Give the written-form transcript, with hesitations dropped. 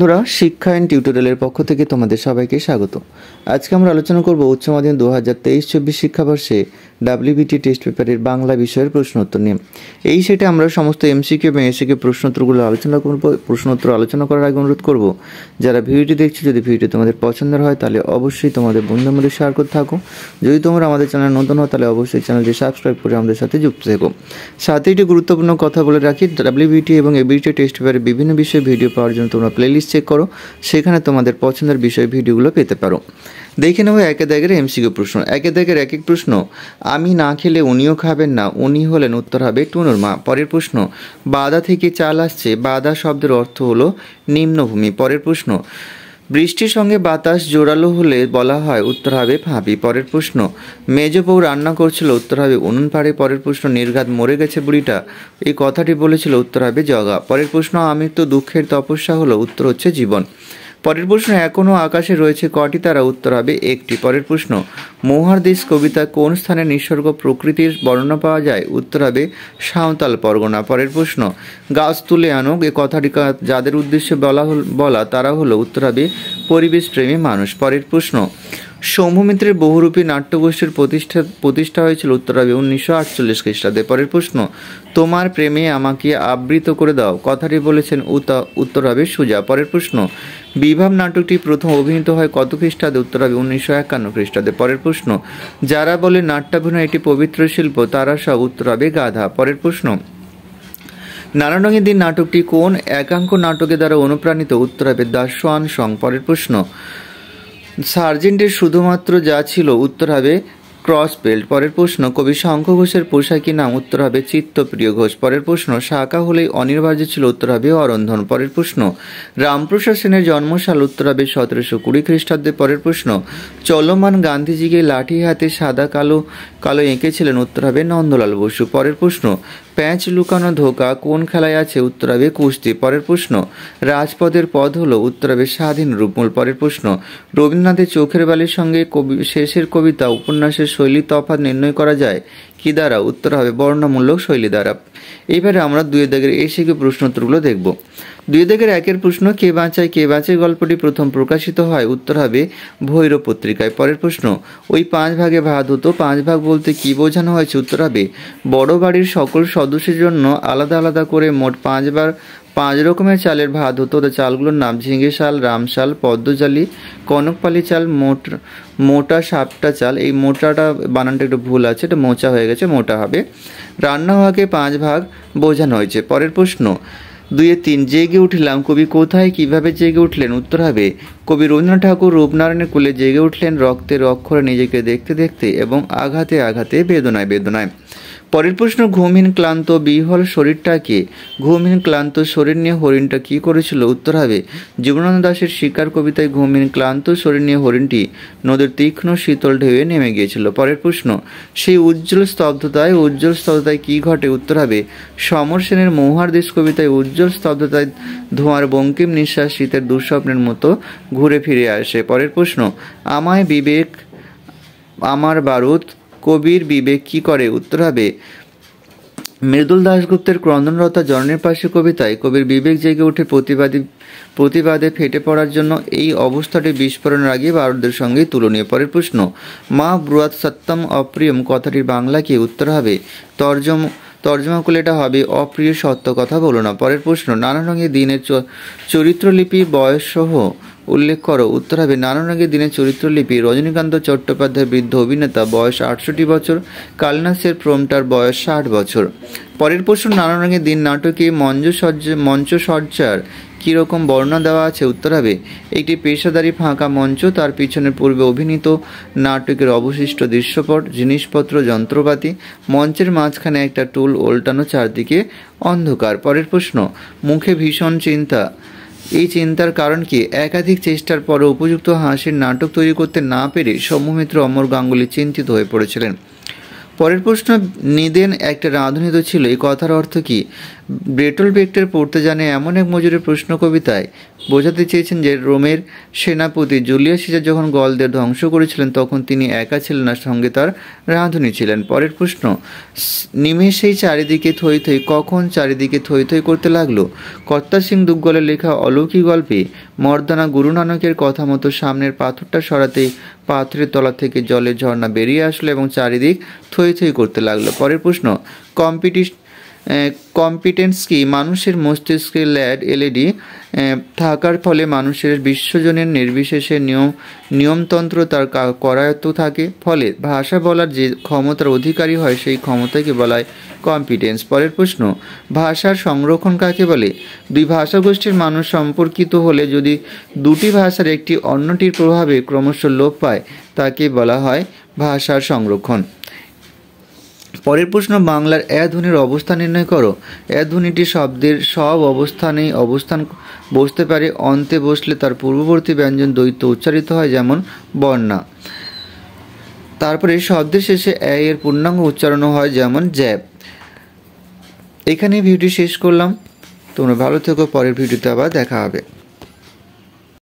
বন্ধুরা, শিক্ষায়ন টিউটোরিয়ালের পক্ষ থেকে তোমাদের সবাইকে স্বাগত। আজকে আমরা আলোচনা করব উচ্চ মাধ্যমিক 2023-24 শিক্ষাবর্ষে ডাব্লিউবিটি টেস্ট পেপারের বাংলা বিষয়ের প্রশ্ন উত্তর নিয়ে। এই সেটে আমরা সমস্ত এমসিকিউ এবং এসিকিউ প্রশ্ন উত্তরগুলো আলোচনা করব। প্রশ্ন উত্তর আলোচনা করার আগে অনুরোধ করব, যারা ভিডিওটি দেখছো, যদি ভিডিওটি তোমাদের পছন্দের হয় তাহলে অবশ্যই তোমাদের বন্ধুদের মধ্যে শেয়ার করতে থাকো। যদি তোমরা আমাদের চ্যানেল নতুন হও তাহলে অবশ্যই চ্যানেলটি সাবস্ক্রাইব করে আমাদের সাথে যুক্ত থেকো। সাথে একটি গুরুত্বপূর্ণ কথা বলে রাখি, ডাব্লিউবিটি এবং এবিটি টেস্ট পেপারের বিভিন্ন বিষয়ে ভিডিও পাওয়ার জন্য তোমরা প্লেলিস্ট চেক করো, সেখানে তোমাদের পছন্দের বিষয় ভিডিওগুলো পেতে পারো। দেখে নেব একে দাগের এমসিকিউ প্রশ্ন। একে দাগের এক এক প্রশ্ন। আমি না খেলে উনিও খাবেন না, উনি হলেন, উত্তর হবে টুনুর মা। পরের প্রশ্ন, বাদা থেকে চাল আসছে, বাদা শব্দের অর্থ হলো নিম্নভূমি। পরের প্রশ্ন, বৃষ্টির সঙ্গে বাতাস জোরালো হলে বলা হয়, উত্তর হবে ভাবি। পরের প্রশ্ন, মেজ বউ রান্না করছিল, উত্তর হবে উনুন পাড়ে। পরের প্রশ্ন, নির্ঘাত মরে গেছে বুড়িটা, এই কথাটি বলেছিল, উত্তর হবে জগা। পরের প্রশ্ন, আমৃত্যু দুঃখের তপস্যা হলো, উত্তর হচ্ছে জীবন। পরের প্রশ্ন, এখনও আকাশে রয়েছে কটি তারা, উত্তর হবে একটি। পরের প্রশ্ন, মৌহার দেশ কবিতা কোন স্থানে নিসর্গ প্রকৃতির বর্ণনা পাওয়া যায়, উত্তর হবে সাঁওতাল পরগনা। পরের প্রশ্ন, গাছ তুলে আনুক, এ কথাটি যাদের উদ্দেশ্যে বলা তারা হলো, উত্তর হবে পরিবেশপ্রেমী মানুষ। পরের প্রশ্ন, সৌম্যমিত্রের বহুরূপী নাট্যগোষ্ঠীর প্রতিষ্ঠা হয়েছিল, উত্তর হবে 1948 খ্রিস্টাব্দে। পরের প্রশ্ন, তোমার প্রেমে আমাকে আবৃত করে দাও, কথাটি বলেছেন উত্তর হবে সুজা। পরের প্রশ্ন, বিভাব নাটকটি প্রথম অভিনীত হয় কত খ্রিস্টাব্দে, উত্তর হবে 1951 খ্রিস্টাব্দে। পরের প্রশ্ন, যারা বলে নাট্যাভিনয় একটি পবিত্র শিল্প, তারা সব, উত্তর হবে গাধা। পরের প্রশ্ন, নানা রঙের দিন নাটকটি কোন একাঙ্ক নাটকের দ্বারা অনুপ্রাণিত, উত্তর হবে দাসোয়ান সং। পরের প্রশ্ন, সার্জেন্টের শুধুমাত্র যা ছিল, উত্তর হবে ক্রস বেল্ট। পরের প্রশ্ন, কবি শঙ্খ ঘোষের পোশাকি নাম, উত্তর হবে চিত্তপ্রিয় ঘোষ। পরের প্রশ্ন, শাখা হলেই অনিবার্য ছিল, উত্তর হবে অরন্ধন। পরের প্রশ্ন, রামপ্রসাদ সেনের জন্মসাল, উত্তর হবে 1720 খ্রিস্টাব্দে। পরের প্রশ্ন, চলমান গান্ধীজিকে লাঠি হাতে সাদা কালো কালো এঁকেছিলেন, উত্তর হবে নন্দলাল বসু। পরের প্রশ্ন, প্যাঁচ লুকানো ধোকা কোন খেলায় আছে, উত্তর হবে কুস্তি। পরের প্রশ্ন, রাজপথের পদ হলো, উত্তর হবে স্বাধীন রূপমূল। পরের প্রশ্ন, রবীন্দ্রনাথের চোখের বালির সঙ্গে শেষের কবিতা উপন্যাসের শৈলী তফাৎ নির্ণয় করা যায় কি দ্বারা, উত্তর হবে বর্ণমূলক শৈলী দ্বারা। এইবারে আমরা দুই দাগের এসিকিউ প্রশ্ন উত্তরগুলো দেখব। দুই দাগের একের প্রশ্ন, কে বাঁচায় কে বাঁচে গল্পটি প্রথম প্রকাশিত হয়, উত্তর হবে ভৈরব পত্রিকায়। পরের প্রশ্ন, ওই 5 ভাগে ভাগ হতো, 5 ভাগ বলতে কি বোঝানো হয়েছে, উত্তর হবে বড় বাড়ির সকল সদস্যের জন্য আলাদা আলাদা করে মোট 5 রকমের চালের ভাত হতো। চালগুলোর নাম ঝিঙে শাল, রামশাল, পদ্মজালি, কনকপালি চাল, মোটা সাপটা চাল। এই মোটাটা বানানটা একটু ভুল আছে, এটা মোচা হয়ে গেছে, মোটা হবে। রান্না হওয়াকে 5 ভাগ বোঝানো হয়েছে। পরের প্রশ্ন, 2-3, জেগে উঠলাম, কবি কোথায় কিভাবে জেগে উঠলেন, উত্তর হবে কবি রবীন্দ্রনাথ ঠাকুর রূপনারায়ণের কুলে জেগে উঠলেন রক্তের অক্ষরে নিজেকে দেখতে দেখতে এবং আঘাতে আঘাতে বেদনায় বেদনায়। পরের প্রশ্ন, ঘুমহীন ক্লান্ত বিহ্বল শরীরটাকে, ঘুমহীন ক্লান্ত শরীর নিয়ে হরিণটা কি করেছিল, উত্তর হবে জীবনানন্দ দাশের শিকার কবিতায় ঘুমহীন ক্লান্ত শরীর নিয়ে হরিণটি নদীর তীক্ষ্ণ শীতল ঢেউয়ে নেমে গিয়েছিল। পরের প্রশ্ন, সেই উজ্জ্বল স্তব্ধতায় কি ঘটে, উত্তর হবে সমর সেনের মৌহার দেশ কবিতায় উজ্জ্বল স্তব্ধতায় ধোঁয়ার বঙ্কিম নিঃশ্বাস শীতের দুঃস্বপ্নের মতো ঘুরে ফিরে আসে। পরের প্রশ্ন, আমায় বিবেক আমার বারুদ, কবির বিবেক কি করে, উত্তর হবে মৃদুল দাশগুপ্তের ক্রন্দনরতা জননীর পাশে কবিতায় কবির বিবেক জেগে উঠে প্রতিবাদে ফেটে পড়ার জন্য এই অবস্থাটি বিস্ফোরণের আগে বারুদের সঙ্গে তুলনীয়। পরের প্রশ্ন, মা ব্রুয়াত সত্যম অপ্রিয়ম কথাটির বাংলা কি, উত্তর হবে তর্জমা করলে এটা হবে অপ্রিয় সত্য কথা বলো না। পরের প্রশ্ন, নানা রঙের দিনের চরিত্রলিপি বয়সসহ উল্লেখ করো, উত্তর হবে নানা রঙের দিনের চরিত্রলিপি রজনীকান্ত চট্টোপাধ্যায় বৃদ্ধ অভিনেতা, বয়স 68 বছর, কালিদাসের প্রোমটার বয়স 60 বছর। পরের প্রশ্ন, নানা রঙের দিন নাটকে মঞ্চসজ্জার কীরকম বর্ণনা দেওয়া আছে, উত্তর হবে একটি পেশাদারি ফাঁকা মঞ্চ, তার পিছনে পূর্বে অভিনীত নাটকের অবশিষ্ট দৃশ্যপট, জিনিসপত্র, যন্ত্রপাতি, মঞ্চের মাঝখানে একটা টুল ওল্টানো, চারদিকে অন্ধকার। পরের প্রশ্ন, মুখে ভীষণ চিন্তা, এই চিন্তার কারণ কি, একাধিক চেষ্টার পরও উপযুক্ত হাসির নাটক তৈরি করতে না পেরে সৌম্যমিত্র অমর গাঙ্গুলি চিন্তিত হয়ে পড়েছিলেন। পরের প্রশ্ন, নিদেন একটা রাঁধুনি ছিল, এই কথার অর্থ কি, ব্রেটল ব্রেক্টের পড়তে জানে এমন এক মজুরের প্রশ্ন কবিতায় বোঝাতে চেয়েছেন যে রোমের সেনাপতি জুলিয়াস সিজার যখন গলদের ধ্বংস করেছিলেন তখন তিনি একা ছিলেন না, সঙ্গে তার রাঁধুনি ছিলেন। পরের প্রশ্ন, নিমেষেই চারিদিকে থই থই কখন চারিদিকে থই থই করতে লাগলো? কর্তা সিং দুগ্গলের লেখা অলৌকিক গল্পে মর্দানা গুরু নানকের কথা মতো সামনের পাথরটা সরাতেই পাথরের তলা থেকে জলের ঝর্ণা বেরিয়ে আসলো এবং চারিদিক থই থই করতে লাগলো। পরের প্রশ্ন, কম্পিটেন্স কি? মানুষের মস্তিষ্কে এলইডি থাকার ফলে মানুষের বিশ্বজনের নির্বিশেষে নিয়মতন্ত্র তার করায়ত্ত থাকে, ফলে ভাষা বলার যে ক্ষমতার অধিকারী হয় সেই ক্ষমতাকে বলা হয় কম্পিটেন্স। পরের প্রশ্ন, ভাষার সংরক্ষণ কাকে বলে? দুই ভাষাগোষ্ঠীর মানুষ সম্পর্কিত হলে যদি দুটি ভাষার একটি অন্যটির প্রভাবে ক্রমশ লোপ পায় তাকে বলা হয় ভাষার সংরক্ষণ। পরের প্রশ্ন, বাংলার এ ধ্বনির অবস্থান নির্ণয় করো। এ ধ্বনিটি শব্দের সব অবস্থানেই অবস্থান বসতে পারে। অন্তে বসলে তার পূর্ববর্তী ব্যঞ্জন দ্বৈত উচ্চারিত হয়, যেমন বর্ণা। তারপরে শব্দের শেষে এর পূর্ণাঙ্গ উচ্চারণ হয়, যেমন জ্যাব। এখানে ভিডিও শেষ করলাম। তোমরা ভালো থেকো, পরের ভিডিওতে আবার দেখা হবে।